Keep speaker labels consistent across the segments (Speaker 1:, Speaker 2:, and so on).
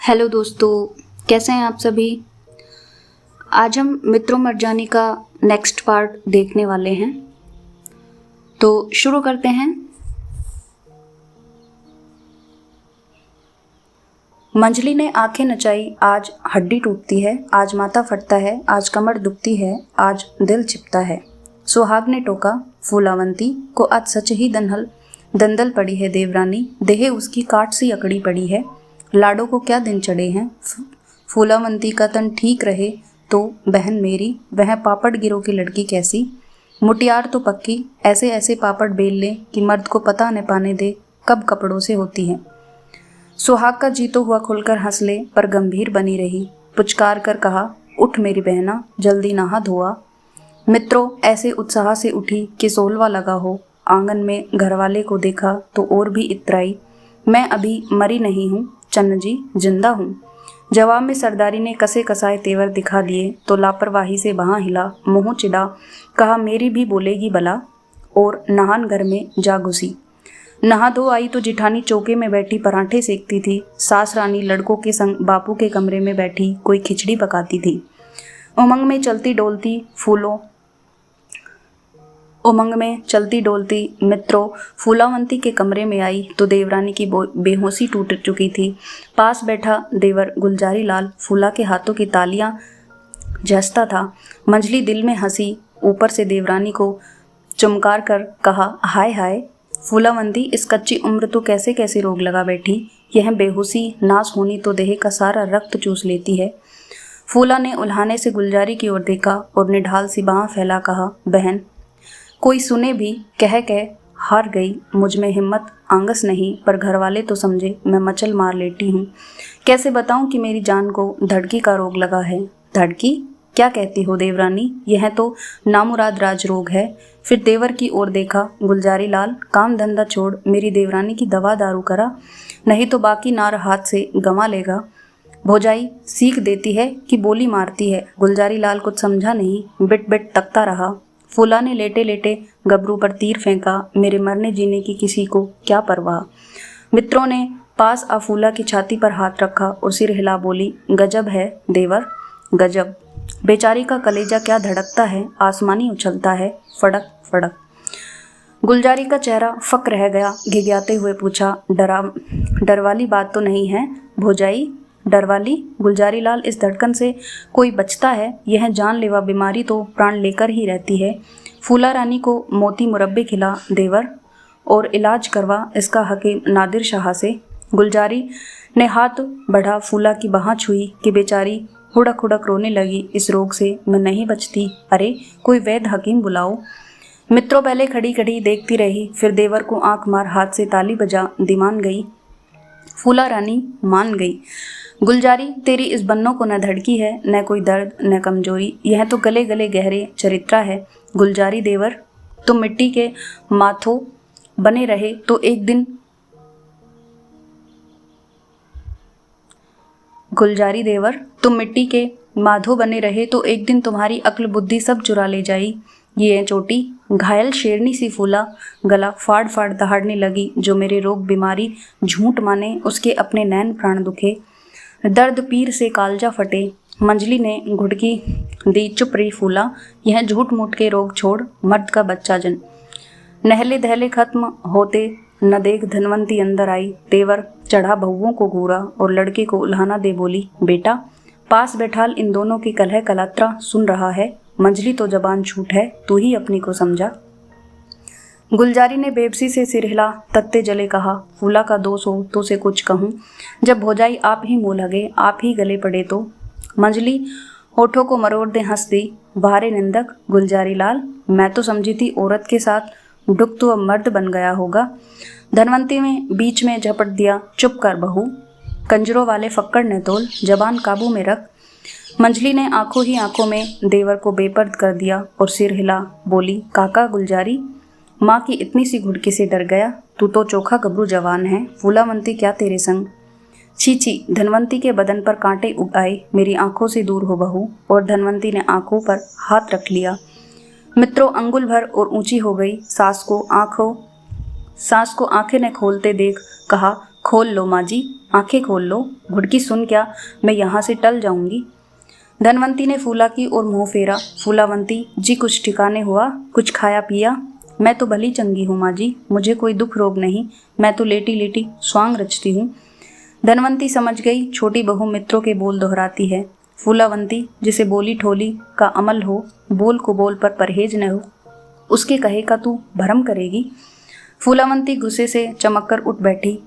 Speaker 1: Hello दोस्तों, कैसे हैं आप सभी। आज हम मित्रों मरजानी का नेक्स्ट पार्ट देखने वाले हैं, तो शुरू करते हैं। मंजली ने आंखें नचाई। आज हड्डी टूटती है, आज माथा फटता है, आज कमर दुखती है, आज दिल चिपता है। सुहाग ने टोका, फूलावंती को आज सच ही दंदल पड़ी है देवरानी। देह उसकी काट सी अकड़ी पड़ी है। लाडो को क्या दिन चढ़े हैं। फूलावंती का तन ठीक रहे तो बहन मेरी, वह पापड़ गिरो की लड़की कैसी। मुटियार तो पक्की, ऐसे ऐसे पापड़ बेल ले कि मर्द को पता न पाने दे कब कपड़ों से होती है। सुहाग का जी तो हुआ खुलकर हंस ले, पर गंभीर बनी रही। पुचकार कर कहा, उठ मेरी बहना, जल्दी नहा धोआ। मित्रों ऐसे उत्साह से उठी कि सोलवा लगा हो। आंगन में घरवाले को देखा तो और भी इतराई। मैं अभी मरी नहीं हूँ चन्न जी, जिंदा हूँ। जवाब में सरदारी ने कसे कसाए तेवर दिखा दिए तो लापरवाही से वहाँ हिला, मुँह चिढ़ा, कहा मेरी भी बोलेगी भला, और नहान घर में जा घुसी। नहा धो आई तो जिठानी चौके में बैठी पराठे सेकती थी। सास रानी लड़कों के संग बापू के कमरे में बैठी कोई खिचड़ी पकाती थी। उमंग में चलती डोलती मित्रों फूलावंती के कमरे में आई तो देवरानी की बेहोशी टूट चुकी थी। पास बैठा देवर गुलजारी लाल फूला के हाथों की तालियां जसता था। मंजली दिल में हंसी, ऊपर से देवरानी को चमकार कर कहा, हाय हाय फूलावंती, इस कच्ची उम्र तो कैसे कैसे रोग लगा बैठी। यह बेहोशी नाश होनी तो देह का सारा रक्त चूस लेती है। फूला ने उल्हाने से गुलजारी की ओर देखा और निढाल सी बाँह फैला कहा, बहन कोई सुने भी कह हार गई। मुझ में हिम्मत आंगस नहीं, पर घर वाले तो समझे मैं मचल मार लेटी हूँ। कैसे बताऊं कि मेरी जान को धड़की का रोग लगा है। धड़की? क्या कहती हो देवरानी, यह तो नामुराद राज रोग है। फिर देवर की ओर देखा। गुलजारी लाल, काम धंधा छोड़ मेरी देवरानी की दवा दारू करा, नहीं तो बाकी नार हाथ से गंवा लेगा। भौजाई सीख देती है कि बोली मारती है। गुलजारी लाल कुछ समझा नहीं, बिट बिट तकता रहा। फूला ने लेटे लेटे गबरू पर तीर फेंका, मेरे मरने जीने की किसी को क्या परवाह। मित्रों ने पास आ फूला की छाती पर हाथ रखा और सिर हिला बोली, गजब है देवर, गजब। बेचारी का कलेजा क्या धड़कता है, आसमानी उछलता है, फड़क फड़क। गुलजारी का चेहरा फक रह गया। घिघियाते हुए पूछा, डर वाली बात तो नहीं है भौजाई। डरवाली? गुलजारी लाल, इस धड़कन से कोई बचता है? यह जानलेवा बीमारी तो प्राण लेकर ही रहती है। फूला रानी को मोती मुरब्बे खिला देवर और इलाज करवा इसका हकीम नादिर शाह से। गुलजारी ने हाथ बढ़ा, फूला की बाँह छुई कि बेचारी हुड़क हुड़क रोने लगी, इस रोग से मैं नहीं बचती, अरे कोई वैद्य हकीम बुलाओ। मित्रों पहले खड़ी खड़ी देखती रही, फिर देवर को आंख मार हाथ से ताली बजा दी मान गई। फूला रानी मान गई। गुलजारी, तेरी इस बन्नों को न धड़की है, न कोई दर्द, न कमजोरी, यह तो गले गले गहरे चरित्रा है। गुलजारी देवर, तुम मिट्टी के माथों बने रहे तो एक दिन गुलजारी देवर, तुम मिट्टी के माधो बने रहे तो एक दिन तुम्हारी अक्ल बुद्धि सब चुरा ले जाई। ये चोटी घायल शेरनी सी फूला गला फाड़ फाड़ दहाड़ने लगी। जो मेरे रोग बीमारी झूठ माने, उसके अपने नैन प्राण दुखे, दर्द पीर से कालजा फटे। मंजली ने घुड़की दी, चुप रही फूला, यह झूठ मूठ के रोग छोड़, मर्द का बच्चा जन। नहले दहले खत्म होते न देख धनवंती अंदर आई। तेवर चढ़ा बहुओं को घूरा और लड़के को उल्हाना दे बोली, बेटा पास बैठाल, इन दोनों की कलह कलात्रा सुन रहा है। मंजली तो जबान छूट है, तू ही अपनी को समझा। गुलजारी ने बेबसी से सिर हिला, तत्ते जले कहा, फूला का दोष हो तो से कुछ कहूँ, जब भौजाई आप ही मुँह लगे, आप ही गले पड़े तो। मंजली होठों को मरोड़ दे हंस दी, भारे निंदक। गुलजारी लाल, मैं तो समझी थी औरत के साथ डुक तो अब मर्द बन गया होगा। धनवंती में बीच में झपट दिया, चुप कर बहू, कंजरों वाले फक्कड़ ने तोल, जबान काबू में रख। मंजली ने आंखों ही आंखों में देवर को बेपर्द कर दिया और सिर हिला बोली, काका गुलजारी, माँ की इतनी सी घुड़की से डर गया, तू तो चोखा गबरू जवान है। फूलावंती क्या तेरे संग। छी छी, धनवंती के बदन पर कांटे उग आए, मेरी आंखों से दूर हो बहू। और धनवंती ने आंखों पर हाथ रख लिया। मित्रों अंगुल भर और ऊंची हो गई। सास को आंखें न खोलते देख कहा, खोल लो माँ जी, आंखें खोल लो, घुड़की सुन क्या मैं यहाँ से टल जाऊंगी। धनवंती ने फूला की ओर मुंह फेरा। फूलावंती, जी कुछ ठिकाने हुआ, कुछ खाया पिया? मैं तो भली चंगी हूँ माँ जी, मुझे कोई दुख रोग नहीं, मैं तो लेटी लेटी स्वांग रचती हूँ। धनवंती समझ गई छोटी बहू मित्रों के बोल दोहराती है। फूलावंती, जिसे बोली ठोली का अमल हो, बोल को बोल पर परहेज न हो, उसके कहे का तू भरम करेगी। फूलावंती गुस्से से चमककर उठ बैठी।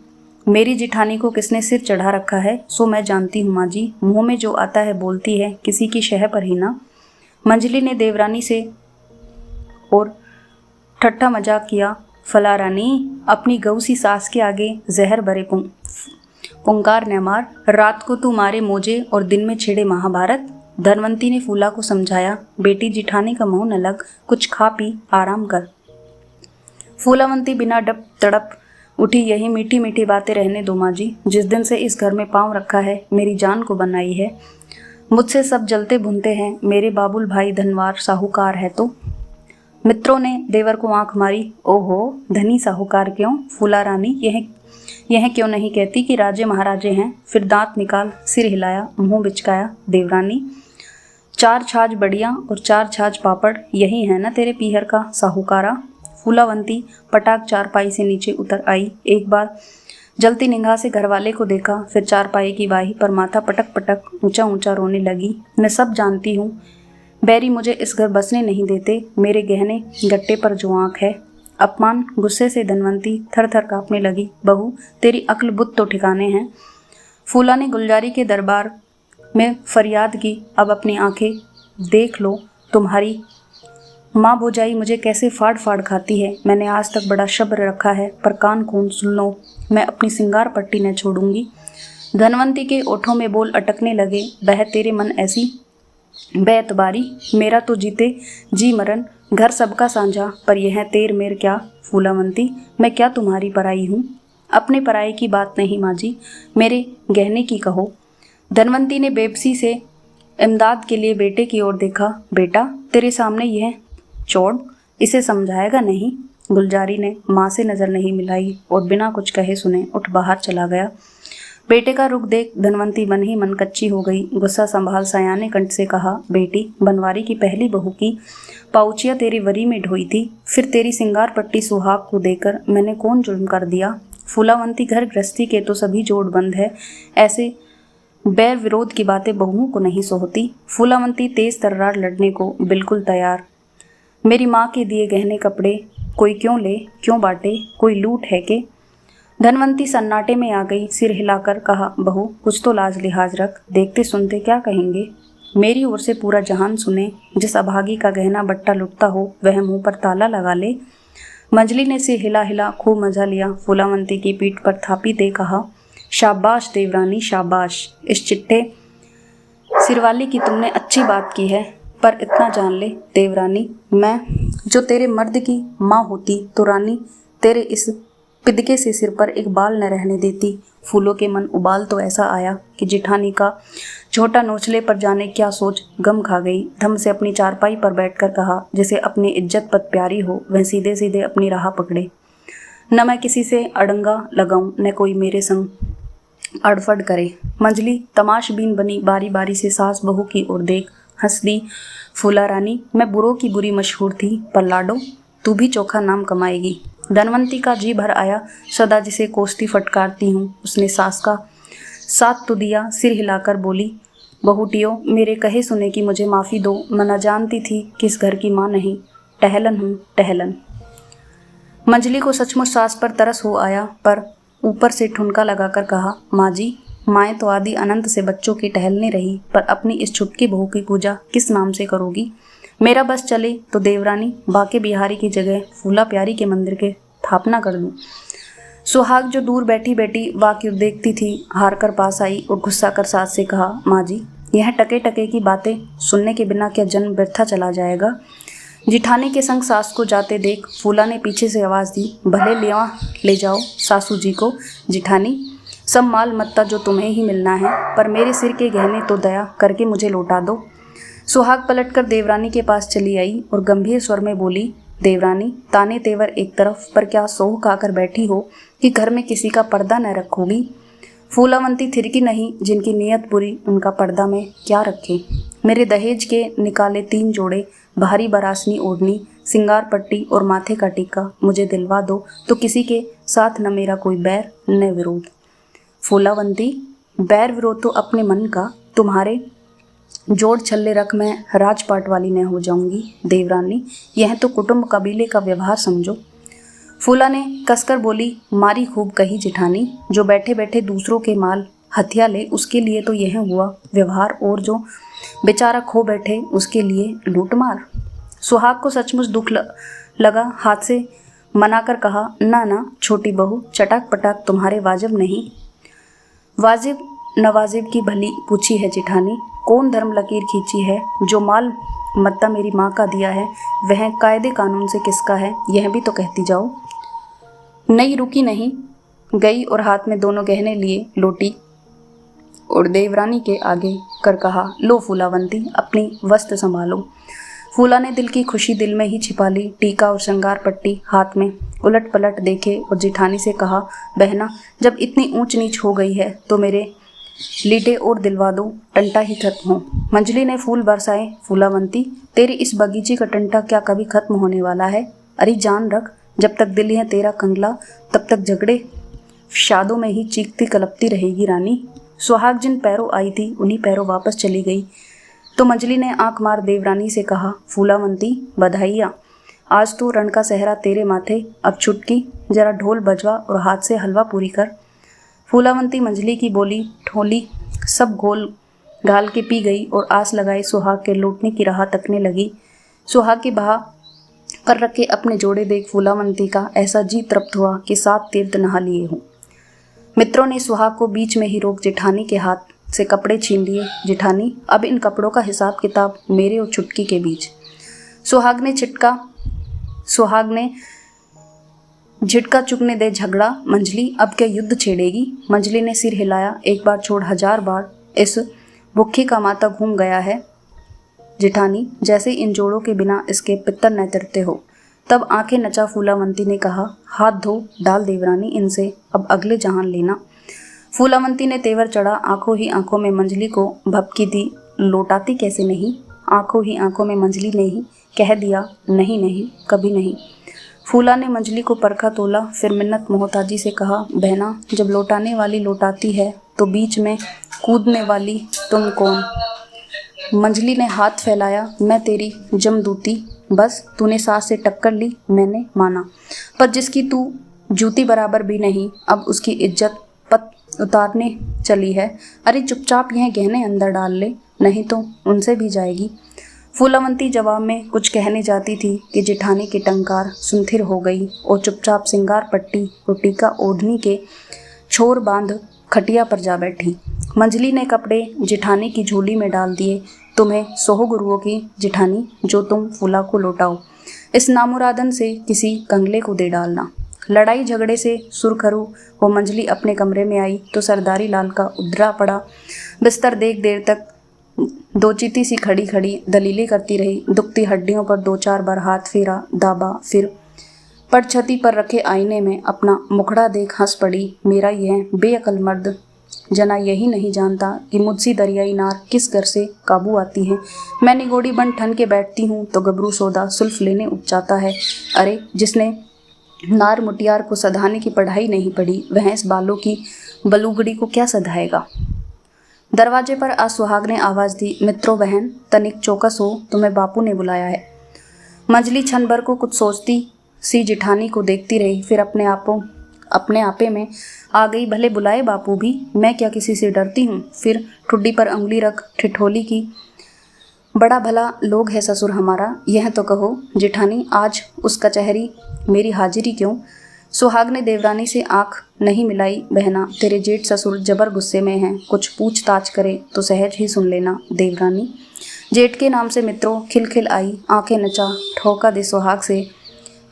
Speaker 1: मेरी जिठानी को किसने सिर चढ़ा रखा है सो मैं जानती हूँ माँ जी, मुँह में जो आता है बोलती है, किसी की शह पर ही ना। मंजली ने देवरानी से और ठट्ठा मजाक किया। फला रानी, अपनी गऊ सी सास के आगे जहर भरे पुंकार न मार, रात को तू मारे मोजे और दिन में छेड़े महाभारत। धनवंती ने फूला को समझाया, बेटी जिठानी का मुंह न लग, कुछ खा पी आराम कर। फूलावंती बिना डप तड़प उठी, यही मीठी मीठी बातें रहने दो माँ जी, जिस दिन से इस घर में पांव रखा है मेरी जान को बनाई है। मुझसे सब जलते भुनते हैं, मेरे बाबुल भाई धनवार साहूकार है तो। मित्रों ने देवर को आंख मारी। ओहो, धनी साहूकार क्यों? फूला रानी यह क्यों नहीं कहती कि राजे महाराजे हैं? फिर दांत निकाल सिर हिलाया, मुंह बिचकाया। देवरानी, 4 छाछ बढ़िया और 4 छाछ पापड़, यही है ना तेरे पीहर का साहूकारा। फूलावंती पटाक चारपाई से नीचे उतर आई। एक बार जलती निगाह से घरवाले को देखा, फिर चारपाई की बाही पर माथा पटक पटक ऊंचा ऊंचा रोने लगी। मैं सब जानती हूँ, बैरी मुझे इस घर बसने नहीं देते, मेरे गहने गट्टे पर जो आँख है। अपमान। गुस्से से धनवंती थर थर कांपने लगी। बहू, तेरी अक्ल बुद्ध तो ठिकाने हैं। फूला ने गुलजारी के दरबार में फरियाद की, अब अपनी आंखें देख लो, तुम्हारी माँ भौजाई मुझे कैसे फाड़ फाड़ खाती है। मैंने आज तक बड़ा सब्र रखा है, पर कान खोल सुन लो, मैं अपनी सिंगार पट्टी न छोड़ूंगी। धनवंती के ओठों में बोल अटकने लगे। बह तेरे मन ऐसी बेतबारी, मेरा तो जीते जी मरण, घर सबका साझा, पर यह तेर मेर क्या। फूलावंती, मैं क्या तुम्हारी पराई हूँ? अपने पराई की बात नहीं माँ जी, मेरे गहने की कहो। धनवंती ने बेबसी से इमदाद के लिए बेटे की ओर देखा। बेटा, तेरे सामने यह चोड़, इसे समझाएगा नहीं? गुलजारी ने माँ से नजर नहीं मिलाई और बिना कुछ कहे सुने उठ बाहर चला गया। बेटे का रुख देख धनवंती मन ही मन कच्ची हो गई। गुस्सा संभाल सयाने कंठ से कहा, बेटी, बनवारी की पहली बहू की पाउचिया तेरी वरी में ढोई थी, फिर तेरी सिंगार पट्टी सुहाग को देकर मैंने कौन जुल्म कर दिया? फूलावंती, घर गृहस्थी के तो सभी जोड़ बंद है, ऐसे बैर विरोध की बातें बहुओं को नहीं सोहती। फूलावंती तेज तर्रार लड़ने को बिल्कुल तैयार। मेरी माँ के दिए गहने कपड़े कोई क्यों ले, क्यों बांटे, कोई लूट है के? धनवंती सन्नाटे में आ गई। सिर हिलाकर कहा, बहू, कुछ तो लाज लिहाज रख, देखते सुनते क्या कहेंगे? मेरी ओर से पूरा जहान सुने, जिस अभागी का गहना बट्टा लुटता हो वह मुंह पर ताला लगा ले। मंजली ने सिर हिला हिला खूब मजा लिया। फूलावंती की पीठ पर थापी दे कहा, शाबाश देवरानी शाबाश, इस चिट्टे सिरवाली की तुमने अच्छी बात की है, पर इतना जान ले देवरानी, मैं जो तेरे मर्द की माँ होती तो रानी तेरे इस पिदके से सिर पर एक बाल न रहने देती। फूलों के मन उबाल तो ऐसा आया कि जिठानी का छोटा नोचले पर जाने क्या सोच गम खा गई। धम से अपनी चारपाई पर बैठकर कहा, जैसे अपनी इज्जत पद प्यारी हो वह सीधे सीधे अपनी राह पकड़े। न मैं किसी से अड़ंगा लगाऊं, न कोई मेरे संग अड़फड़ करे। मंजली तमाशबीन बनी बारी बारी से सास बहू की ओर देख हंस दी। फूला रानी, मैं बुरों की बुरी मशहूर थी, पर लाडो तू भी चोखा नाम कमाएगी। धनवंती का जी भर आया। सदा जिसे कोसती फटकारती हूँ उसने सास का साथ तो दिया। सिर हिलाकर बोली, बहुटियो, मेरे कहे सुने की मुझे माफ़ी दो, मैं न जानती थी कि इस घर की माँ नहीं, टहलन हूँ टहलन। मंजली को सचमुच सास पर तरस हो आया, पर ऊपर से ठुनका लगाकर कहा, माँ जी, माएँ तो आदि अनंत से बच्चों की टहलने रही, पर अपनी इस छुटकी बहू की पूजा किस नाम से करोगी? मेरा बस चले तो देवरानी बाके बिहारी की जगह फूला प्यारी के मंदिर के स्थापना कर दूं। सुहाग जो दूर बैठी बैठी वाक्य देखती थी, हार कर पास आई और गुस्सा कर सास से कहा, माँ जी, यह टके टके की बातें सुनने के बिना क्या जन्म व्यर्था चला जाएगा? जिठानी के संग सास को जाते देख फूला ने पीछे से आवाज़ दी, भले ले जाओ सासू जी को। जिठानी, सब माल मत्ता जो तुम्हें ही मिलना है, पर मेरे सिर के गहने तो दया करके मुझे लौटा दो। सुहाग पलटकर देवरानी के पास चली आई और गंभीर स्वर में बोली, देवरानी ताने तेवर एक तरफ, पर क्या सोह खाकर बैठी हो कि घर में किसी का पर्दा न रखोगी। फूलावंती थिरकी नहीं, जिनकी नीयत बुरी उनका पर्दा में क्या रखे। मेरे दहेज के निकाले 3 जोड़े भारी बरासनी ओढ़नी, सिंगार पट्टी और माथे का टीका मुझे दिलवा दो, तो किसी के साथ न मेरा कोई बैर न विरोध। फूलावंती, बैर विरोध तो अपने मन का, तुम्हारे जोड़ छल्ले रख मैं राजपाट वाली न हो जाऊंगी। देवरानी, यह तो कुटुंब कबीले का व्यवहार समझो। फूला ने कसकर बोली, मारी खूब कही जिठानी, जो बैठे बैठे दूसरों के माल हथिया ले उसके लिए तो यह हुआ व्यवहार, और जो बेचारा खो बैठे उसके लिए लूटमार। सुहाग को सचमुच दुख लगा, हाथ से मनाकर कहा, ना ना छोटी बहू, चटाक पटाक तुम्हारे वाजिब नहीं। वाजिब नवाजिब की भली पूछी है जिठानी, कौन धर्म लकीर खींची है, जो माल मत्ता मेरी माँ का दिया है वह कायदे कानून से किसका है, यह भी तो कहती जाओ। नहीं रुकी नहीं, गई और हाथ में दोनों गहने लिए लोटी और देवरानी के आगे कर कहा, लो फूलावंती, अपनी वस्त्र संभालो। फूला ने दिल की खुशी दिल में ही छिपा ली, टीका और श्रृंगार पट्टी हाथ में उलट पलट देखे और जिठानी से कहा, बहना, जब इतनी ऊंच नीच हो गई है तो मेरे लीटे और दिलवा दो, टंटा ही खत्म हो। मंजली ने फूल बरसाए, फूलावंती, तेरे इस बगीचे का टंटा क्या कभी खत्म होने वाला है। अरे जान रख, जब तक दिल है तेरा कंगला तब तक झगड़े शादों में ही चीखती कलपती रहेगी रानी। सुहाग जिन पैरों आई थी उन्हीं पैरों वापस चली गई तो मंजली ने आंख मार देवरानी से कहा, फूलावंती, बधाइयाँ, आज तो रण का सहरा तेरे माथे, अब छुटकी जरा ढोल बजवा और हाथ से हलवा पूरी कर। फूलावंती मंजली की बोली ठोली सब घोल घाल के पी गई और आस लगाए सुहाग के लौटने की राह तकने लगी। सुहाग की बाह पर रखे अपने जोड़े देख फूलावंती का ऐसा जी तृप्त हुआ कि 7 तीर्थ नहा लिए हों। मित्रों ने सुहाग को बीच में ही रोक जेठानी के हाथ से कपड़े छीन लिए। जेठानी, अब इन कपड़ों का हिसाब किताब मेरे और छुटकी के बीच। सुहाग ने झिटका चुकने दे झगड़ा। मंजली, अब क्या युद्ध छेड़ेगी। मंजली ने सिर हिलाया, एक बार छोड़ 1000 बार इस भुक्खी का माता घूम गया है। जेठानी, जैसे इन जोड़ों के बिना इसके पित्तर न तिरते हो। तब आंखें नचा फूलावंती ने कहा, हाथ धो डाल देवरानी इनसे, अब अगले जहान लेना। फूलावंती ने तेवर चढ़ा, आंखों ही आंखों में मंजली को भपकी दी, लौटाती कैसे नहीं। आंखों ही आंखों में मंजली ने ही कह दिया, नहीं नहीं, कभी नहीं। फूला ने मंजली को परखा तोला, फिर मिन्नत मोहताजी से कहा, बहना, जब लौटाने वाली लौटाती है तो बीच में कूदने वाली तुम कौन। मंजली ने हाथ फैलाया, मैं तेरी जमदूती, बस तूने सास से टक्कर ली, मैंने माना, पर जिसकी तू जूती बराबर भी नहीं, अब उसकी इज्जत पत उतारने चली है। अरे चुपचाप यह गहने अंदर डाल ले, नहीं तो उनसे भी जाएगी। फूलावंती जवाब में कुछ कहने जाती थी कि जेठानी की टंकार सुनथिर हो गई और चुपचाप सिंगार पट्टी और टीका ओढ़नी के छोर बांध खटिया पर जा बैठी। मंजली ने कपड़े जेठानी की झोली में डाल दिए। तुम्हें सोह गुरुओं की जेठानी, जो तुम फूला को लौटाओ, इस नामुरादन से किसी कंगले को दे डालना। लड़ाई झगड़े से सुरखरू हो मंजली अपने कमरे में आई तो सरदारी लाल का उधरा पड़ा बिस्तर देर तक दो चीती सी खड़ी खड़ी दलीलें करती रही। दुखती हड्डियों पर 2-4 बार हाथ फेरा, दाबा, फिर पड़छती पर रखे आईने में अपना मुखड़ा देख हंस पड़ी। मेरा यह बेअकल मर्द जना यही नहीं जानता कि मुझसी दरियाई नार किस घर से काबू आती है। मैं निगोड़ी बन ठन के बैठती हूँ तो गबरू सौदा सुल्फ लेने उठ जाता है। अरे जिसने नार मुटियार को सधाने की पढ़ाई नहीं पढ़ी, वह इस बालों की बलूगड़ी को क्या सधाएगा। दरवाजे पर आज सुहाग ने आवाज़ दी, मित्रों बहन, तनिक चौकस हो, तुम्हें बापू ने बुलाया है। मंजली क्षण भर को कुछ सोचती सी जिठानी को देखती रही, फिर अपने आपे में आ गई, भले बुलाए बापू भी, मैं क्या किसी से डरती हूँ। फिर ठुड्डी पर अंगुली रख ठिठोली की, बड़ा भला लोग है ससुर हमारा, यह तो कहो जेठानी, आज उस कचहरी मेरी हाजिरी क्यों। सुहाग ने देवरानी से आंख नहीं मिलाई। बहना, तेरे जेठ ससुर जबर गुस्से में हैं, कुछ पूछताछ करे तो सहज ही सुन लेना। देवरानी, जेठ के नाम से मित्रों खिलखिल आई, आंखें नचा, ठोका दे सुहाग से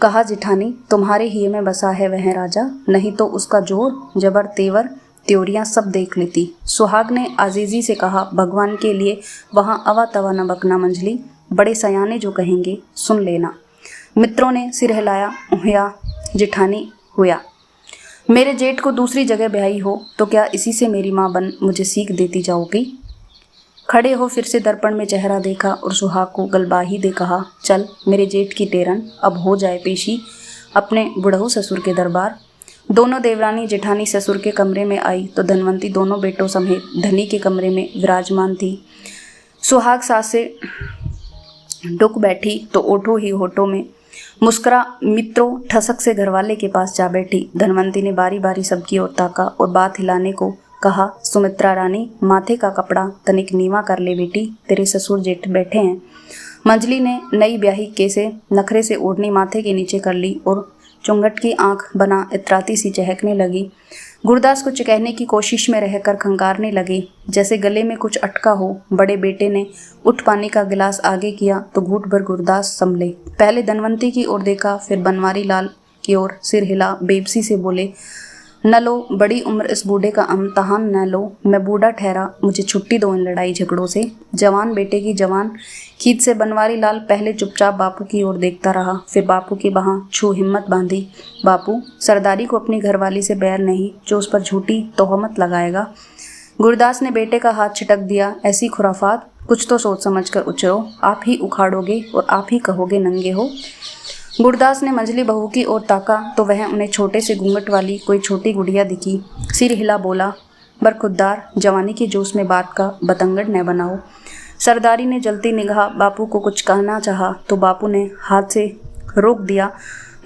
Speaker 1: कहा, जेठानी, तुम्हारे ही में बसा है वह राजा, नहीं तो उसका जोर जबर तेवर त्योरियां सब देख लेती। सुहाग ने आजीजी से कहा, भगवान के लिए वहाँ अवा तवा न बकना मंजली, बड़े सयाने जो कहेंगे सुन लेना। मित्रों ने सिर हिलाया। हुया जेठानी हुया। मेरे जेठ को दूसरी जगह ब्याही हो तो क्या इसी से मेरी माँ बन मुझे सीख देती जाओगी? खड़े हो फिर से दर्पण में चेहरा देखा और सुहाग को गलबाही दे कहा, चल मेरे जेठ की टेरन, अब हो जाए पेशी अपने बुढ़ऊ ससुर के दरबार। दोनों देवरानी जेठानी ससुर के कमरे में आई तो धनवंती दोनों बेटों समेत धनी के कमरे में विराजमान थी। सुहाग सास से डुक बैठी तो ओठों ही होठों में मुस्कुरा मित्रों ठसक से घरवाले के पास जा बैठी। धनवंती ने बारी बारी सबकी ओर ताका और बात हिलाने को कहा, सुमित्रा रानी, माथे का कपड़ा तनिक नीवा कर ले बेटी, तेरे ससुर जेठ बैठे हैं। मंजली ने नई ब्याही के से नखरे से ओढ़नी माथे के नीचे कर ली और चुंगट की आंख बना इतराती सी चहकने लगी। गुरदास कुछ कहने की कोशिश में रहकर खंगारने लगी, जैसे गले में कुछ अटका हो। बड़े बेटे ने उठ पानी का गिलास आगे किया तो घूंट भर गुरदास संभले। पहले धनवंती की ओर देखा, फिर बनवारी लाल की ओर सिर हिला, बेबसी से बोले, न लो, बड़ी उम्र इस बूढ़े का इम्तहान न लो, मैं बूढ़ा ठहरा, मुझे छुट्टी दो इन लड़ाई झगड़ों से। जवान बेटे की जवान खींच से बनवारी लाल पहले चुपचाप बापू की ओर देखता रहा, फिर बापू की बाह छू हिम्मत बांधी। बापू, सरदारी को अपनी घरवाली से बैर नहीं जो उस पर झूठी तोहमत लगाएगा। गुरदास ने बेटे का हाथ छिटक दिया, ऐसी खुराफात, कुछ तो सोच समझ कर उछरो, आप ही उखाड़ोगे और आप ही कहोगे नंगे हो। गुरदास ने मंजली बहू की ओर ताका तो वह उन्हें छोटे से घूंघट वाली कोई छोटी गुड़िया दिखी। सिर हिला बोला, बरखुद्दार, जवानी की जोश में बात का बतंगड़ न बनाओ। सरदारी ने जलती निगाह बापू को कुछ कहना चाहा तो बापू ने हाथ से रोक दिया,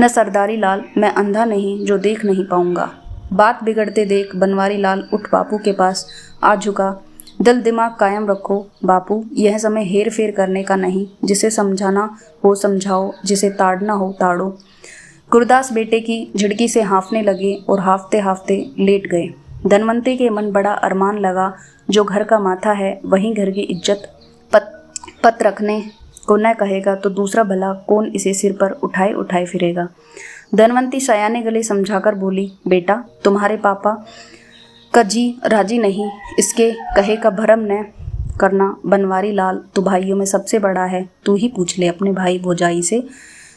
Speaker 1: न सरदारी लाल, मैं अंधा नहीं जो देख नहीं पाऊंगा। बात बिगड़ते देख बनवारी लाल उठ बापू के पास आ झुका। दिल दिमाग कायम रखो बापू, यह समय हेर फेर करने का नहीं, जिसे समझाना हो समझाओ, जिसे ताड़ना हो ताड़ो। गुरदास बेटे की झिड़की से हाँफने लगे और हाँफते हाँफते लेट गए। धनवंती के मन बड़ा अरमान लगा, जो घर का माथा है वहीं घर की इज्जत पत रखने को न कहेगा तो दूसरा भला कौन इसे सिर पर उठाए उठाए फिरेगा। धनवंती सयाने गले समझाकर बोली, बेटा, तुम्हारे पापा का जी राजी नहीं, इसके कहे का भरम न करना। बनवारी लाल, तू भाइयों में सबसे बड़ा है, तू ही पूछ ले अपने भाई भौजाई से।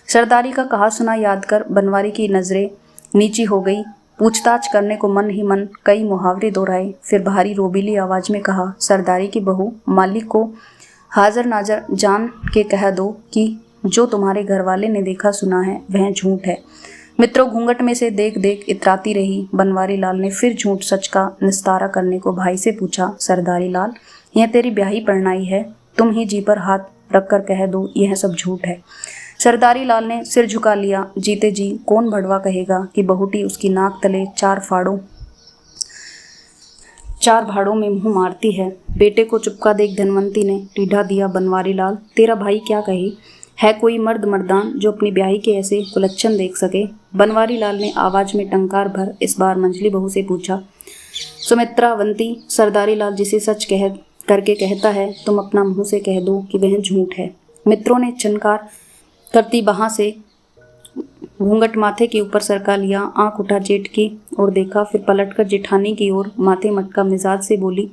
Speaker 1: सरदारी का कहा सुना याद कर बनवारी की नजरें नीची हो गई। पूछताछ करने को मन ही मन कई मुहावरे दोहराए, फिर भारी रोबीली आवाज में कहा, सरदारी की बहू, मालिक को हाजिर नाजर जान के कह दो कि जो तुम्हारे घरवाले ने देखा सुना है वह झूठ है। मित्रों घूंघट में से देख देख इतराती रही। बनवारी लाल ने फिर झूठ सच का निस्तारा करने को भाई से पूछा, सरदारी लाल, यह तेरी ब्याही परनाई है, तुम ही जी पर हाथ रखकर कह दो यह सब झूठ है। सरदारी लाल ने सिर झुका लिया। जीते जी कौन भड़वा कहेगा कि बहुटी उसकी नाक तले चार भाड़ों में मुंह मारती है। बेटे को चुपका देख धनवंती ने टीढ़ा दिया, बनवारी लाल, तेरा भाई क्या कहे, है कोई मर्द मर्दान जो अपनी ब्याही के ऐसे कुलच्छन देख सके। बनवारी लाल ने आवाज में टंकार भर इस बार मंजली बहू से पूछा, सुमित्रावंती, सरदारी लाल जिसे सच कह करके कहता है तुम अपना मुंह से कह दो कि वह झूठ है। मित्रों ने चनकार करती बाह से घूंघट माथे के ऊपर सरका लिया। आंख उठा जेठ की और देखा, फिर पलटकर जेठानी की ओर माथे मटका मिजाज से बोली,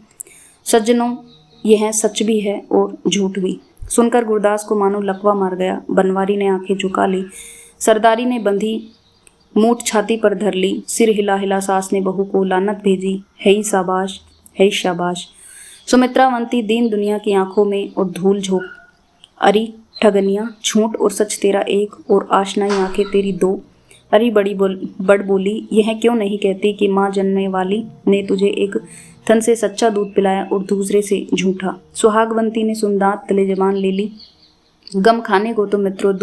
Speaker 1: सज्जनों, यह सच भी है और झूठ भी। सुनकर गुरदास को मानो लकवा मार गया। बनवारी ने आंखें झुका ली। सरदारी ने बंधी मूठ छाती पर धर ली। सिर हिला हिला सास ने बहू को लानत भेजी, है ही शाबाश, है ही शाबाश। सुमित्रावंती दीन दुनिया की आंखों में और धूल झोंक, अरी ठगनिया, झूठ और सच तेरा एक और आशनाई आंखें तेरी दो। अरी बड़ बोली, यह क्यों नहीं कहती कि माँ जन्मने वाली ने तुझे एक थन से सच्चा दूध पिलाया और दूसरे से झूठा। सुहागवंती ने सुनदांत तले जबान ले ली, गम खाने को तो मित्रों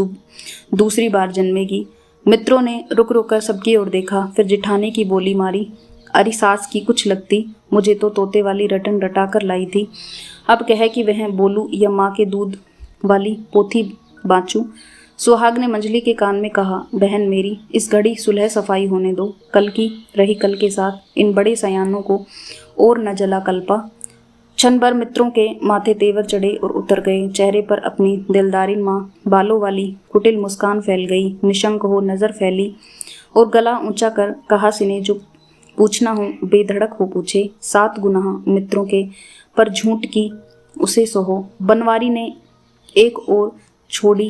Speaker 1: दूसरी बार जन्मेगी। मित्रों ने रुक रुक कर सबकी ओर देखा, फिर जिठानी की बोली मारी, अरे सास की कुछ लगती, मुझे तो तोते वाली रटन रटा कर लाई थी, अब कहे कि वह बोलू या माँ के दूध वाली पोथी बाँचू। सुहाग ने मंजली के कान में कहा, बहन मेरी, इस घड़ी सुलह सफाई होने दो, कल की रही कल के साथ, इन बड़े सयानों को और न जला कल्पा। क्षण भर मित्रों के माथे तेवर चढ़े और उतर गए। चेहरे पर अपनी दिलदारी माँ बालों वाली कुटिल मुस्कान फैल गई। निशंक हो नजर फैली और गला ऊंचा कर कहा, सिने जो पूछना हो बेधड़क हो पूछे, 7 गुनाह मित्रों के पर झूठ की उसे सोहो। बनवारी ने एक और छोड़ी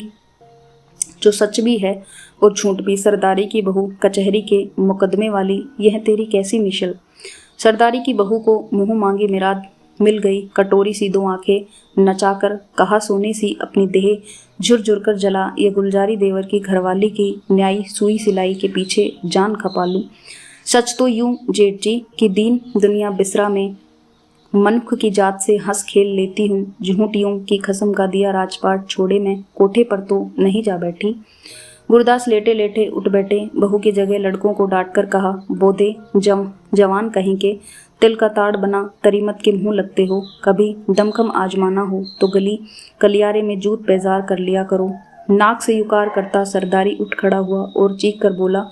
Speaker 1: जो सच भी है और झूठ भी। सरदारी की बहू, कचहरी के मुकदमे वाली, यह तेरी कैसी मिशल। सरदारी की बहू को मुंह मांगी मिराद मिल गई। कटोरी सी 2 आंखें नचाकर कहा सोने सी अपनी देह झुरझुर कर जला। ये गुलजारी देवर की घरवाली की न्यायी सुई सिलाई के पीछे जान खपा लूं। सच तो यूं जेठ जी कि दीन दुनिया बिसरा में मनुख की जात से हंस खेल लेती हूँ। झूठ यूं की कसम का दिया राजपाट छोड़े मैं कोठे पर तो नहीं जा बैठी। गुरदास लेटे लेटे उठ बैठे। बहू की जगह लड़कों को डांट कर कहा, बोधे जवान कहीं के, तिल का ताड़ बना तरीमत के मुंह लगते हो। कभी दमखम आजमाना हो तो गली कलियारे में जूत बेजार कर लिया करो। नाक से युकार करता सरदारी उठ खड़ा हुआ और चीख कर बोला,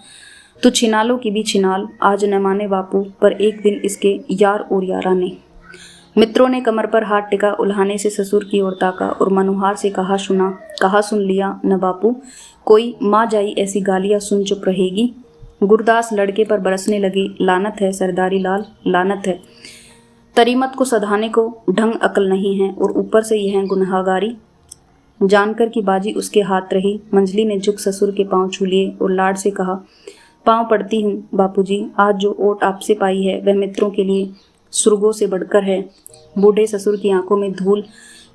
Speaker 1: तू छिनालों की भी छिनाल, आज न माने बापू पर एक दिन इसके यार और यारा ने। मित्रों ने कमर पर हाथ टिका उल्हाने से ससुर की ओर ताका और मनोहार से कहा सुन लिया न बापू, कोई माँ जाई ऐसी गालियां सुन चुप रहेगी। गुरदास लड़के पर बरसने लगे, लानत है सरदारी लाल, लानत है। तरीमत को सधाने को ढंग अकल नहीं है और ऊपर से यह गुनहगारी। जानकर कि बाजी उसके हाथ रही, मंजली ने झुक ससुर के पांव छू लिए और लाड से कहा, पांव पड़ती हूँ बापूजी, आज जो ओट आपसे पाई है वह मित्रों के लिए सुर्गों से बढ़कर है। बूढ़े ससुर की आंखों में धूल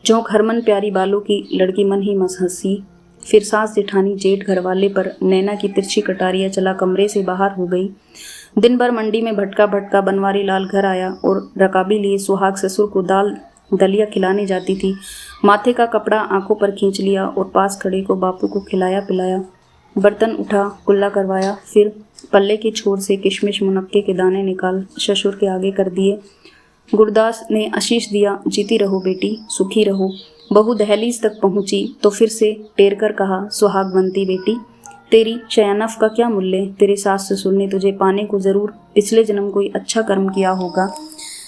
Speaker 1: झोंक हरमन प्यारी बालों की लड़की मन ही मस हंसी। फिर सास जेठानी जेठ घरवाले पर नैना की तिरछी कटारियां चला कमरे से बाहर हो गई। दिन भर मंडी में भटका बनवारी लाल घर आया और रकाबी लिए सुहाग ससुर को दाल दलिया खिलाने जाती थी। माथे का कपड़ा आंखों पर खींच लिया और पास खड़े को बापू को खिलाया पिलाया। बर्तन उठा, कुल्ला करवाया, फिर पल्ले की छोर से किशमिश मुनक्के के दाने निकाल ससुर के आगे कर दिए। गुरदास ने आशीष दिया, जीती रहो बेटी, सुखी रहो। बहू दहलीज तक पहुंची तो फिर से टेर कर कहा, सुहागवंती बेटी, तेरी शयानफ का क्या मूल्य। तेरे सास ससुर ने तुझे पाने को जरूर पिछले जन्म कोई अच्छा कर्म किया होगा।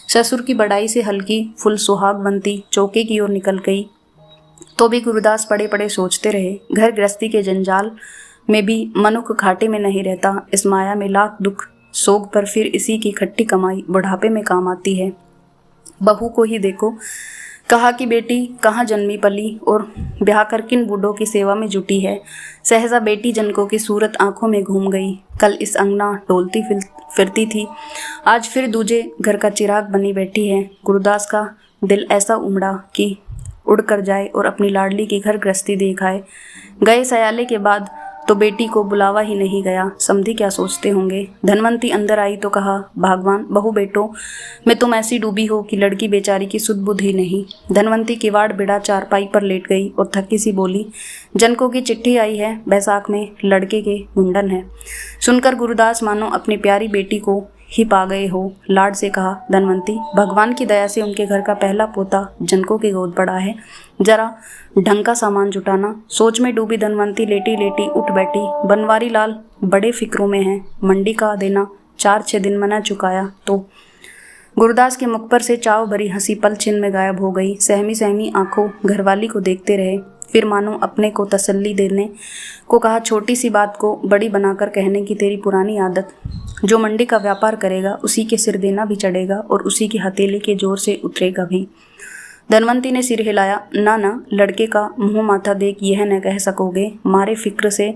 Speaker 1: ससुर की बड़ाई से हल्की फुल सुहागवंती चौके की ओर निकल गई। तो भी गुरदास पड़े पड़े सोचते रहे, घर गृहस्थी के जंजाल में भी मनुख घाटे में नहीं रहता। इस माया में लाख दुख सोग पर फिर इसी की खट्टी कमाई बुढ़ापे में काम आती है। बहू को ही देखो, कहा कि बेटी कहाँ जन्मी पली और ब्याह कर किन बूढ़ों की सेवा में जुटी है। सहजा बेटी जनकों की सूरत आंखों में घूम गई। कल इस अंगना डोलती फिरती थी, आज फिर दूजे घर का चिराग बनी बैठी है। गुरदास का दिल ऐसा उमड़ा कि उड़ कर जाए और अपनी लाडली की घर गृहस्थी देख आए। गए सयाले के बाद तो बेटी को बुलावा ही नहीं गया। समधी क्या सोचते होंगे। धनवंती अंदर आई तो कहा, भगवान बहू बेटो में तुम ऐसी डूबी हो कि लड़की बेचारी की सुध बुध ही नहीं। धनवंती किवाड़ बिड़ा चारपाई पर लेट गई और थकी सी बोली, जनकों की चिट्ठी आई है, बैसाख में लड़के के मुंडन है। सुनकर गुरदास मानो अपनी प्यारी बेटी को ही पा गए हो। लाड से कहा, धनवंती भगवान की दया से उनके घर का पहला पोता जनकों की गोद पड़ा है, जरा ढंग का सामान जुटाना। सोच में डूबी धनवंती लेटी लेटी उठ बैठी। बनवारी लाल बड़े फिक्रों में है, मंडी का देना 4-6 दिन मना चुकाया तो। गुरदास के मुख पर से चाव भरी हंसी पल छिन में गायब हो गई। सहमी सहमी आंखों घरवाली को देखते रहे, फिर मानो अपने को तसल्ली देने को कहा, छोटी सी बात को बड़ी बनाकर कहने की तेरी पुरानी आदत। जो मंडी का व्यापार करेगा उसी के सिर देना भी चढ़ेगा और उसी की हथेली के जोर से उतरेगा भी। धनवंती ने सिर हिलाया, ना लड़के का मुंह माथा देख यह न कह सकोगे, मारे फिक्र से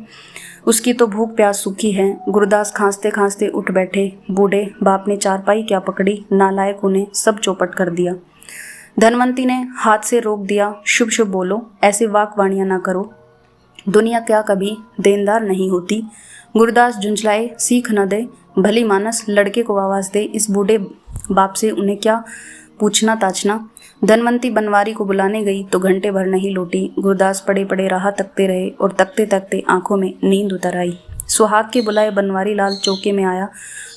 Speaker 1: उसकी तो भूख प्यास सूखी है। गुरदास खांसते खांसते उठ बैठे। बूढ़े बाप ने चारपाई क्या पकड़ी, नालायक उन्हें सब चौपट कर दिया। धनवंती ने हाथ से रोक दिया, शुभ शुभ बोलो, ऐसी वाकवाणियां ना करो, दुनिया क्या कभी देनदार नहीं होती। गुरदास झुंझलाए, सीख न दे भली मानस, लड़के को आवाज दे, इस बूढ़े बाप से उन्हें क्या पूछना ताछना। धनवंती बनवारी को बुलाने गई तो घंटे भर नहीं लौटी। गुरदास पड़े पड़े राह तकते रहे और तकते तकते आंखों में नींद उतर आई। सुहाग के बुलाए बनवारी लाल चौके में आया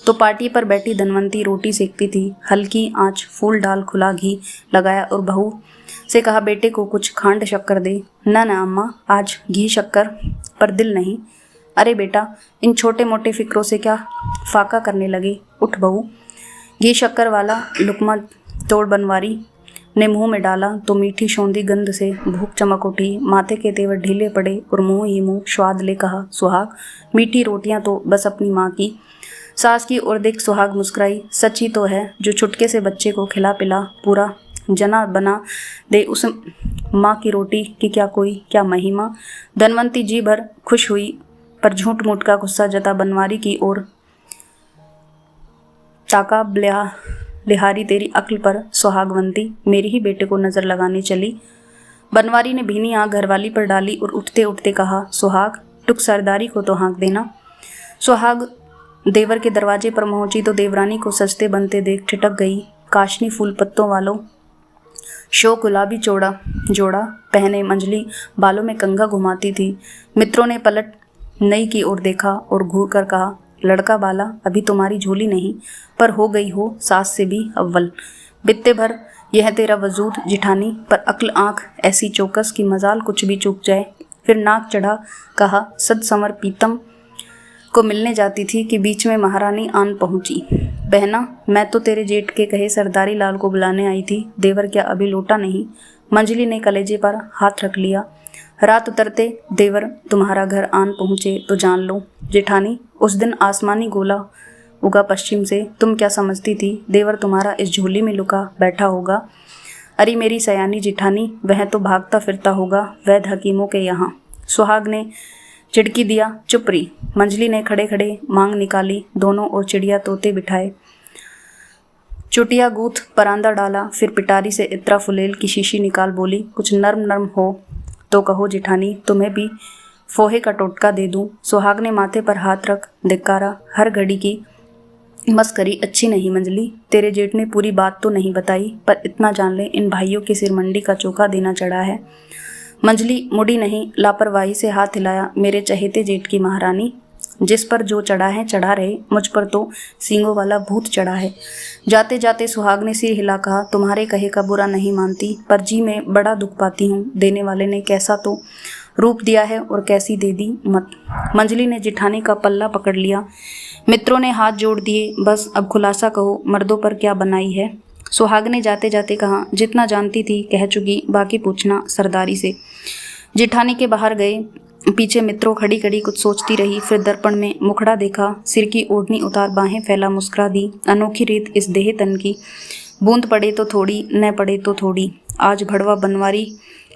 Speaker 1: तो पार्टी पर बैठी धनवंती रोटी सेकती थी। हल्की आंच फूल डाल खुला घी लगाया और बहू से कहा, बेटे को कुछ खांड शक्कर दे। ना अम्मा, आज घी शक्कर पर दिल नहीं। अरे बेटा, इन छोटे मोटे फिक्रों से क्या फाका करने लगे, उठ बहू। घी शक्कर वाला लुकमा तोड़ बनवारी ने मुंह में डाला तो मीठी शोंधी गंध से भूख चमक उठी। माथे के तेवर ढीले पड़े और मुंह ही मुंह स्वाद ले कहा, सुहाग मीठी रोटियां तो बस अपनी माँ की। सास की ओर देख सुहाग मुस्कुराई, सच्ची तो है, जो चुटके से बच्चे को खिला पिला पूरा जना बना दे उस माँ की रोटी की क्या महिमा। धनवंती जी भर खुश हुई पर झूठ मूठ का गुस्सा जता बनवारी की ओर ताका लिहारी तेरी अक्ल पर सुहागवंती, मेरे ही बेटे को नजर लगाने चली। बनवारी ने भीनी आंख घरवाली पर डाली और उठते उठते कहा, सुहाग टुक सरदारी को तो हाँक देना। सुहाग देवर के दरवाजे पर पहुंची तो देवरानी को सजते बनते देख ठिठक गई। काशनी फूल पत्तों वालों शो गुलाबी जोड़ा पहने मंजली बालों में कंघा घुमाती थी। मित्रों ने पलट नई की ओर देखा और घूर कर कहा, लड़का बाला अभी तुम्हारी झोली नहीं पर हो गई हो सास से भी अव्वल। बित्ते भर यह तेरा वजूद जिठानी, पर अक्ल आंख ऐसी चौकस की मजाल कुछ भी चूक जाए। फिर नाक चढ़ा कहा, सद संवर पीतम को मिलने जाती थी कि बीच में महारानी आन पहुंची। बहना मैं तो तेरे जेठ के कहे सरदारी लाल को बुलाने आई थी, देवर क्या अभी लौटा नहीं। मंजली ने कलेजे पर हाथ रख लिया। रात उतरते देवर तुम्हारा घर आन पहुंचे तो जान लो जेठानी, उस दिन आसमानी गोला उगा पश्चिम से, तुम क्या समझती थी देवर तुम्हारा इस झोली में लुका बैठा होगा। अरे मेरी सयानी जिठानी, वह तो भागता फिरता होगा वैद्य हकीमों के यहाँ। सुहाग ने चिड़की दिया, चुप रही। मंजली ने खड़े खड़े मांग निकाली, दोनों और चिड़िया तोते बिठाए, चुटिया गूथ परांदा डाला, फिर पिटारी से इत्रा फुलेल की शीशी निकाल बोली, कुछ नर्म नर्म हो तो कहो जिठानी, तुम्हें भी फोहे का टोटका दे दूं। सुहाग ने माथे पर हाथ रख धिक्कारा, हर घड़ी की मस्करी अच्छी नहीं मंजली। तेरे जेठ ने पूरी बात तो नहीं बताई, पर इतना जान ले इन भाइयों के सिर मंडी का चौका देना चढ़ा है। मंजली मुड़ी नहीं, लापरवाही से हाथ हिलाया, मेरे चहेते जेठ की महारानी, जिस पर जो चढ़ा है चढ़ा रहे, मुझ पर तो सींगों वाला भूत चढ़ा है। जाते जाते सुहाग ने सिर हिला कहा, तुम्हारे कहे का बुरा नहीं मानती, पर जी में बड़ा दुख पाती हूँ। देने वाले ने कैसा तो रूप दिया है और कैसी दे दी मत। मंजली ने जिठानी का पल्ला पकड़ लिया। मित्रों ने हाथ जोड़ दिए, बस अब खुलासा कहो मर्दों पर क्या बनाई है। सुहाग ने जाते जाते कहा, जितना जानती थी कह चुकी, बाकी पूछना सरदारी से। जिठानी के बाहर गए, पीछे मित्रों खड़ी खड़ी कुछ सोचती रही, फिर दर्पण में मुखड़ा देखा, सिर की ओढ़नी उतार बाहें फैला मुस्कुरा दी। अनोखी रीत इस देह तन की, बूंद पड़े तो थोड़ी न पड़े तो थोड़ी। आज भड़वा बनवारी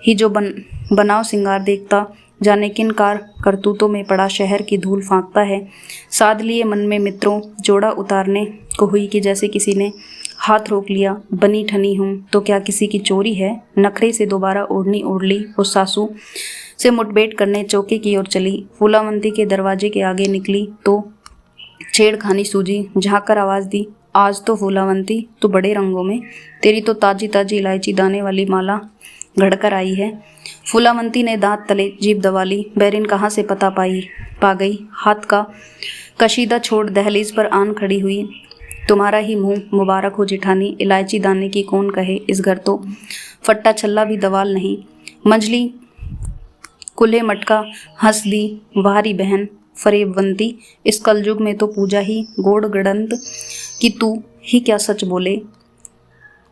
Speaker 1: ही जो बनाव सिंगार देखता, जाने किन कार करतूतों में पड़ा शहर की धूल फांकता है। साध लिए मन में मित्रों, जोड़ा उतारने को हुई कि जैसे किसी ने हाथ रोक लिया। बनी ठनी हूँ तो क्या किसी की चोरी है। नखरे से दोबारा ओढ़नी ओढ़ ली और सासू से मुठभेड़ करने चौके की ओर चली। फूलावंती के दरवाजे के आगे निकली तो छेड़खानी सूझी। झाँक कर आवाज़ दी, आज तो फूलावंती तू बड़े रंगों में, तेरी तो ताजी ताजी इलायची दाने वाली माला घड़कर आई है। फूलावंती ने दांत तले जीभ दबा ली। बैरिन कहाँ से पा गई। हाथ का कशीदा छोड़ दहलीज पर आन खड़ी हुई। तुम्हारा ही मुंह मुबारक हो जिठानी, इलायची दाने की कौन कहे, इस घर तो फट्टा छल्ला भी दवाल नहीं। मंजली कुल्हे मटका हंस दी, वारी बहन फरेबवंती, इस कलयुग में तो पूजा ही गोड़ गड़ंत कि तू ही क्या सच बोले।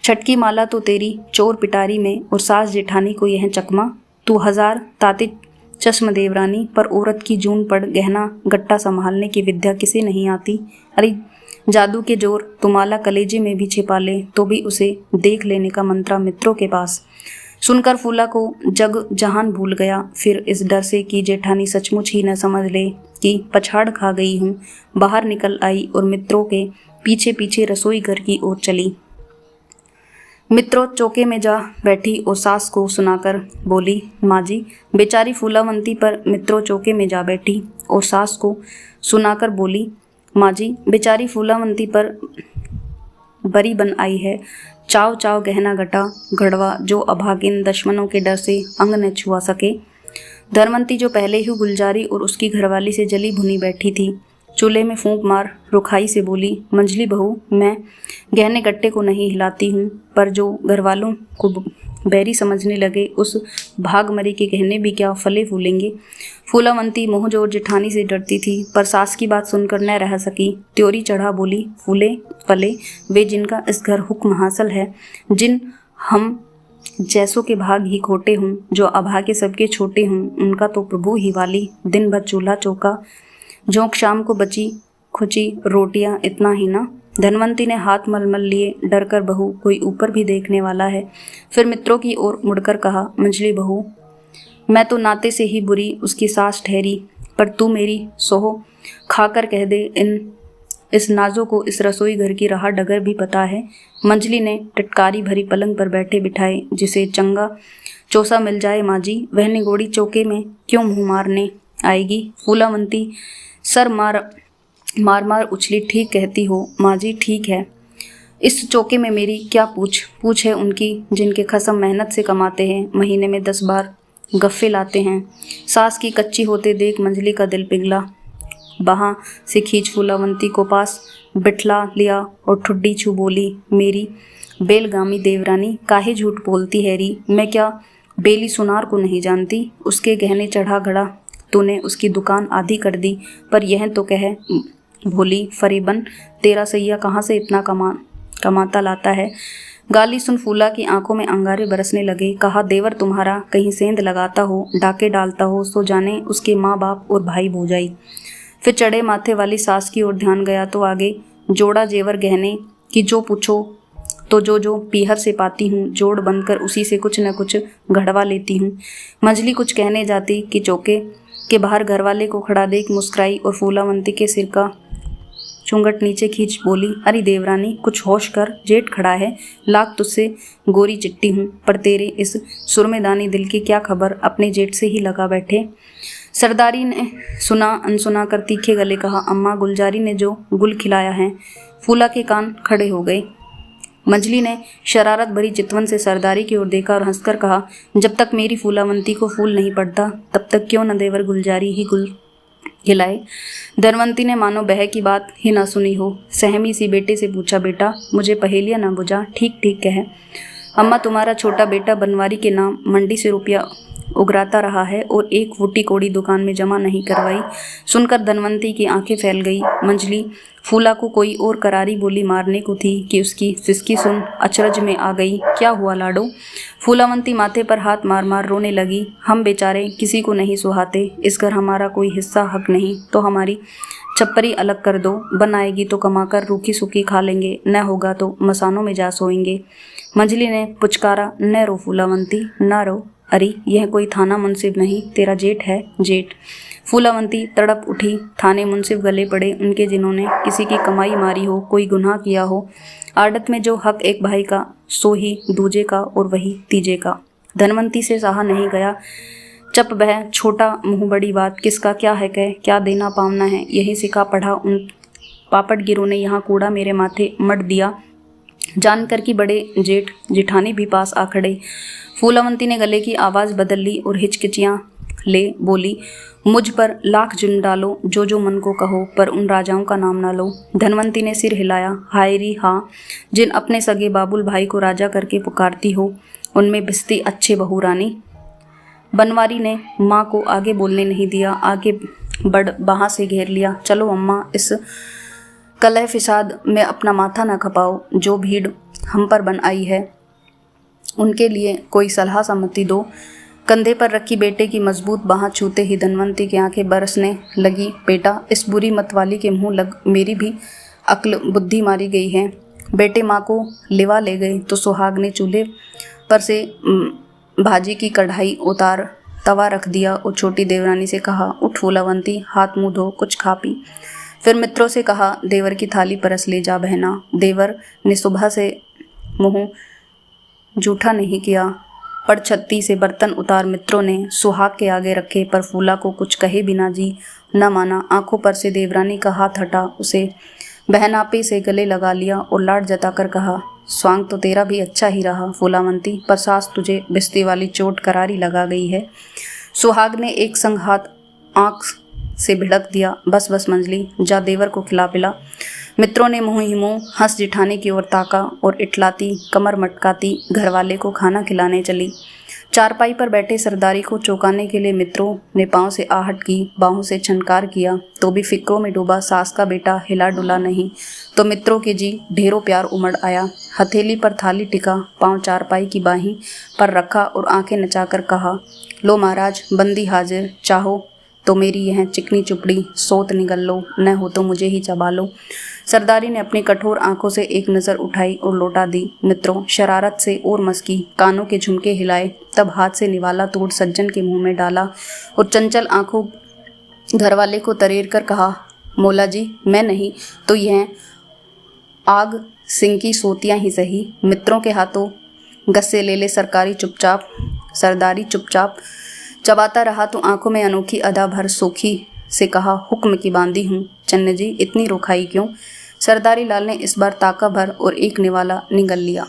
Speaker 1: छटकी माला तो तेरी चोर पिटारी में और सास जेठानी को यह चकमा। तू हजार ताते चश्म देवरानी, पर औरत की जून पड़ गहना गट्टा संभालने की विद्या किसे नहीं आती। अरे जादू के जोर तो माला कलेजे में भी छिपा ले तो भी उसे देख लेने का मंत्रा मित्रों के पास। सुनकर फूला को जग जहान भूल गया। फिर इस डर से कि जेठानी सचमुच ही न समझ ले कि पछाड़ खा गई हूँ, बाहर निकल आई और मित्रों के पीछे पीछे रसोई घर की ओर चली। मित्रों चौके में जा बैठी और सास को सुनाकर बोली, माँ जी। बेचारी फूलावंती पर मित्रों चौके में जा बैठी और सास को सुनाकर बोली, माँ जी। बेचारी फूलावंती पर बरी बन आई है। चाव चाव गहना घड़वा जो अभागिन दुश्मनों के डर से अंग न छुआ सके। धनवंती जो पहले ही गुलजारी और उसकी घरवाली से जली भुनी बैठी थी, चूल्हे में फूंक मार रुखाई से बोली, मंजली बहू, मैं गहने गट्टे को नहीं हिलाती हूँ, पर जो घरवालों को बैरी समझने लगे उस भागमरी के गहने भी क्या फले फूलेंगे। फूलावंती मोह जोर जेठानी से डरती थी, पर सास की बात सुनकर न रह सकी। त्योरी चढ़ा बोली, फूले फले वे जिनका इस घर हुक्म हासिल है, जिन हम जैसों के भाग ही खोटे हूँ, जो अभागे सबके छोटे हूँ, उनका तो प्रभु ही वाली। दिन भर चूल्हा चौका, झोंक शाम को बची खुची रोटियां, इतना ही ना। धनवंती ने हाथ मलमल लिए, डर कर बहू कोई ऊपर भी देखने वाला है। फिर मित्रों की ओर मुड़कर कहा, मंजली बहू, मैं तो नाते से ही बुरी उसकी सास ठहरी, पर तू मेरी सोहो खाकर कह दे, इस नाजो को इस रसोई घर की राह डगर भी पता है। मंजली ने टटकारी भरी पलंग पर बैठे बिठाए, जिसे चंगा चोसा मिल जाए माँ जी, वह निगोड़ी चौके में क्यों मुँह मारने आएगी। फूलावंती सर मार मार उछली, ठीक कहती हो माँ जी, ठीक है। इस चौके में मेरी क्या पूछ है उनकी, जिनके खसम मेहनत से कमाते हैं, महीने में 10 बार गफ्फे लाते हैं। सास की कच्ची होते देख मंजली का दिल पिघला। वहाँ से खींच फूलावंती को पास बिठला लिया और ठुड्डी छू बोली, मेरी बेलगामी देवरानी, काहे झूठ बोलती हैरी, मैं क्या बेली सुनार को नहीं जानती। उसके गहने चढ़ा घड़ा तूने उसकी दुकान आधी कर दी, पर यह तो कह भोली फरीबन, तेरा सैया कहाँ से इतना कमाता लाता है। गाली सुन फूला की आंखों में अंगारे बरसने लगे। कहा, देवर तुम्हारा कहीं सेंध लगाता हो, डाके डालता हो, सो जाने उसके माँ बाप और भाई भौजाई। फिर चढ़े माथे वाली सास की ओर ध्यान गया तो आगे जोड़ा जेवर गहने कि जो पूछो तो जो पीहर से पाती हूँ, जोड़ बनकर उसी से कुछ न कुछ घड़वा लेती हूँ। मंजली कुछ कहने जाती कि चौके के बाहर घरवाले को खड़ा देख मुस्कुराई और फूलावंती के सिर का चुंगट नीचे खींच बोली, अरे देवरानी, कुछ होश कर, जेठ खड़ा है, लाख तुझसे गोरी चिट्टी हूँ, पर तेरे इस सुरमेदानी दिल की क्या खबर, अपने जेठ से ही लगा बैठे। सरदारी ने सुना अनसुना कर तीखे गले कहा, अम्मा, गुलजारी ने जो गुल खिलाया है। फूला के कान खड़े हो गए। मंजली ने शरारत भरी चितवन से सरदारी की ओर देखा और हंसकर कहा, जब तक मेरी फूलावंती को फूल नहीं पड़ता तब तक क्यों न देवर गुलजारी ही गुल खिलाए। धनवंती ने मानो बह की बात ही ना सुनी हो, सहमी सी बेटे से पूछा, बेटा मुझे पहेलियां ना बुझा, ठीक ठीक कहे। अम्मा, तुम्हारा छोटा बेटा बनवारी के नाम मंडी से रुपया उगराता रहा है और एक फूटी कोड़ी दुकान में जमा नहीं करवाई। सुनकर धनवंती की आंखें फैल गई। मंजली फूला को कोई और करारी बोली मारने को थी कि उसकी सिसकी सुन अचरज में आ गई। क्या हुआ लाडो? फूलावंती माथे पर हाथ मार मार रोने लगी। हम बेचारे किसी को नहीं सुहाते, इस घर हमारा कोई हिस्सा हक नहीं, तो हमारी छप्परी अलग कर दो, बन आएगी तो कमाकर रूखी सूखी खा लेंगे, न होगा तो मसानों में जा सोएंगे। मंजली ने पुचकारा, न रो फूलावंती, न रो, अरे यह कोई थाना मुंसिफ नहीं, तेरा जेठ है, जेठ। फूलावंती तड़प उठी। थाने मुंसिफ गले पड़े उनके जिन्होंने किसी की कमाई मारी हो, कोई गुनाह किया हो। आड़त में जो हक एक भाई का, सो ही दूजे का और वही तीजे का। धनवंती से सहा नहीं गया। चप बह, छोटा मुंह बड़ी बात, किसका क्या है कह, क्या देना पावना है, यही सिखा पढ़ा उन पापड़ गिरों ने यहाँ कूड़ा मेरे माथे मट दिया। जानकर कि बड़े जेठ जिठानी भी पास आ खड़े। फूलावंती ने गले की आवाज़ बदल ली और हिचकिचियाँ ले बोली, मुझ पर लाख जुल्म डालो, जो मन को कहो, पर उन राजाओं का नाम ना लो। धनवंती ने सिर हिलाया। हाय री हाँ, जिन अपने सगे बाबुल भाई को राजा करके पुकारती हो, उनमें भिस्ती अच्छे बहू रानी। बनवारी ने माँ को आगे बोलने नहीं दिया, आगे बढ़ बाहाँ से घेर लिया। चलो अम्मा, इस कलह फिसाद में अपना माथा न खपाओ, जो भीड़ हम पर बन आई है उनके लिए कोई सलाह सम्मति दो। कंधे पर रखी बेटे की मजबूत बाँह छूते ही धनवंती की आंखें बरसने लगी। बेटा, इस बुरी मतवाली के मुंह लग मेरी भी अक्ल बुद्धि मारी गई है। बेटे माँ को लिवा ले गए तो सुहाग ने चूल्हे पर से भाजी की कढ़ाई उतार तवा रख दिया और छोटी देवरानी से कहा, उठ फूलावंती, हाथ मुँह धो, कुछ खा पी। फिर मित्रों से कहा, देवर की थाली परस ले जा बहना। देवर ने सुबह से मुँह जूठा नहीं किया, पर छत्ती से बर्तन उतार मित्रों ने सुहाग के आगे रखे, पर फूला को कुछ कहे बिना जी न माना। आंखों पर से देवरानी का हाथ हटा, उसे बहनापे से गले लगा लिया और लाड जताकर कहा, स्वांग तो तेरा भी अच्छा ही रहा फूलावंती, पर सास तुझे बिस्ती वाली चोट करारी लगा गई है। सुहाग ने एक संग हाथ आँख से भिड़क दिया। बस बस मंजली, जा देवर को खिला पिला। मित्रों ने मुँह ही मुँह हंस जिठाने की ओर ताका और इटलाती कमर मटकाती घरवाले को खाना खिलाने चली। चारपाई पर बैठे सरदारी को चौंकाने के लिए मित्रों ने पाँव से आहट की, बाहों से छनकार किया, तो भी फिक्रों में डूबा सास का बेटा हिला डुला नहीं। तो मित्रों के जी ढेरों प्यार उमड़ आया। हथेली पर थाली टिका, पाँव चारपाई की बाहीं पर रखा और आंखें नचाकर कहा, लो महाराज, बंदी हाजिर, चाहो तो मेरी यह चिकनी चुपड़ी सोत निगल लो, न हो तो मुझे ही चबा लो। सरदारी ने अपनी कठोर आंखों से एक नज़र उठाई और लौटा दी। मित्रों शरारत से और मस्की, कानों के झुमके हिलाए, तब हाथ से निवाला तोड़ सज्जन के मुंह में डाला और चंचल आंखों घरवाले को तरेर कर कहा, मौला जी मैं नहीं तो यह आग सिंह की सोतियाँ ही सही। मित्रों के हाथों गस्से ले ले सरदारी चुपचाप चबाता रहा तो आंखों में अनोखी अदा भर सोखी से कहा, हुक्म की बांधी हूँ चन्ने जी, इतनी रुखाई क्यों। सरदारी लाल ने इस बार ताका भर और एक निवाला निगल लिया।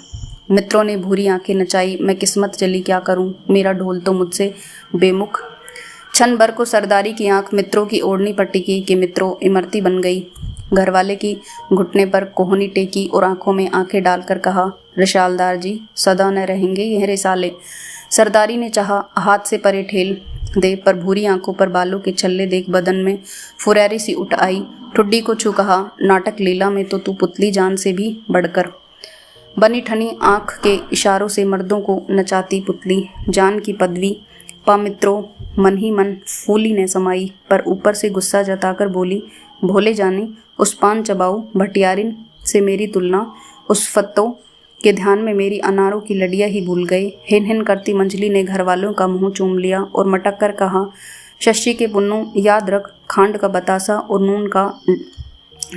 Speaker 1: मित्रों ने भूरी आंखें नचाई, मैं किस्मत चली क्या करूं, मेरा ढोल तो मुझसे बेमुख। क्षण भर को सरदारी की आंख मित्रों की ओढ़नी पर टिकी कि मित्रों इमरती बन गई। घरवाले की घुटने पर कोहनी टेकी और आंखों में आंखें डालकर कहा, रिशालदार जी सदा न रहेंगे यह रिसाले। सरदारी ने चाहा हाथ से परे ठेल दे, पर भूरी आंखों पर बालों के छल्ले देख बदन में फुरैरी सी उठ आई। ठुड्डी को छू कहा, नाटक लीला में तो तू पुतली जान से भी बढ़कर। बनी ठनी आंख के इशारों से मर्दों को नचाती पुतली जान की पदवी पा मित्रों मन ही मन फूली ने समाई, पर ऊपर से गुस्सा जताकर बोली, भोले जाने उस पान चबाऊ भटियारिन से मेरी तुलना, उस फत्तों के ध्यान में मेरी अनारों की लड़ियाँ ही भूल गए। हिन हिन करती मंजली ने घरवालों का मुंह चूम लिया और मटक कर कहा, शशि के पुन्नू याद रख, खांड का बतासा और नून का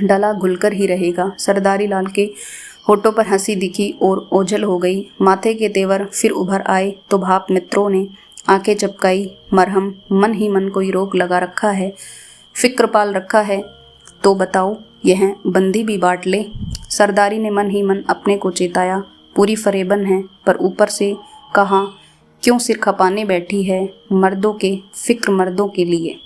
Speaker 1: डला घुलकर ही रहेगा। सरदारी लाल के होठों पर हंसी दिखी और ओझल हो गई। माथे के तेवर फिर उभर आए तो भाप मित्रों ने आंखें चपकाई, मरहम मन ही मन कोई रोक लगा रखा है, फिक्र पाल रखा है तो बताओ यह बंदी भी बांट ले। सरदारी ने मन ही मन अपने को चेताया, पूरी फरेबन है, पर ऊपर से कहा, क्यों सिर खपाने बैठी है, मर्दों के फिक्र मर्दों के लिए।